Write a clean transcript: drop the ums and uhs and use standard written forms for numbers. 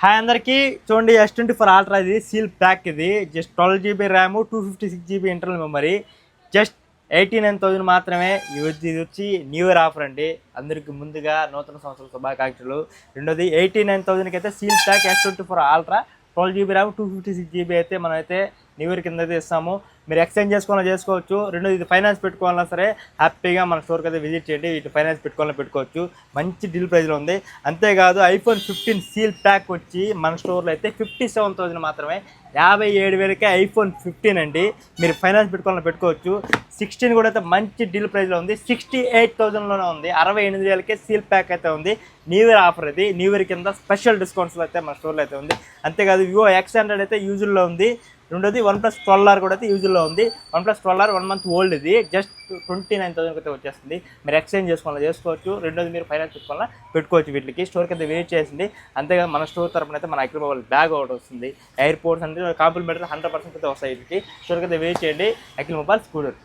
Hi అందరికీ చూడండి S24 ultra ఇది సీల్ ప్యాక్ ఇది just 12 GB RAM 256 GB internal memory just 89,000 మాత్రమే. ఇది వచ్చి న్యూ ఇయర్ ఆఫర్ అండి. అందరికి ముందుగా నూతన సంవత్సర శుభాకాంక్షలు. రెండోది 89,000కి అయితే seal pack S24 ultra 12 GB RAM 256 GB అయితే మనమైతే న్యూ ఇయర్ కింద అయితే ఇస్తాము. మీరు ఎక్స్చేంజ్ చేసుకోవచ్చు. రెండోది ఇది ఫైనాన్స్ పెట్టుకోవాలన్నా సరే హ్యాపీగా మన స్టోర్కి అయితే విజిట్ చేయండి. ఇటు ఫైనాన్స్ పెట్టుకోవచ్చు. మంచి డీల్ ప్రైస్లో ఉంది. అంతేకాదు iPhone 15 సీల్ ప్యాక్ వచ్చి మన స్టోర్లో అయితే 57,000 మాత్రమే. 57,000కే iPhone 15 అండి. మీరు ఫైనాన్స్ పెట్టుకోవచ్చు. 16 కూడా అయితే మంచి డీల్ ప్రైస్లో ఉంది. 68,000లోనే ఉంది. 68,000కే సీల్ ప్యాక్ అయితే ఉంది. న్యూ ఇయర్ ఆఫర్ ఇది. న్యూ ఇయర్ కింద స్పెషల్ డిస్కౌంట్స్లో అయితే మన స్టోర్లో అయితే ఉంది. అంతేకాదు Vivo X100 అయితే యూజుల్లో ఉంది. రెండోది OnePlus 12R కూడా అయితే యూజుల్లో ఉంది. OnePlus 12R 1 month ఓల్డ్ ఇది. జస్ట్ 29,000కి అయితే వచ్చేస్తుంది. మీరు ఎక్స్చేంజ్ చేసుకోవచ్చు. రెండోది మీరు ఫైనాన్స్ పెట్టుకోవచ్చు. వీటికి స్టోర్కి అయితే వెయిట్ చేసింది. అంతేకాదు మన స్టోర్ తరపున అయితే మన అఖిల్ మొబైల్ బ్యాగ్ ఒకటి వస్తుంది. ఎయిర్పోర్ట్స్ అంటే కాంప్లిమెంటరీ 100% అయితే వస్తాయి. వీటికి స్టోర్కి అయితే వెయిట్ చేయండి. Akhil mobile scooter.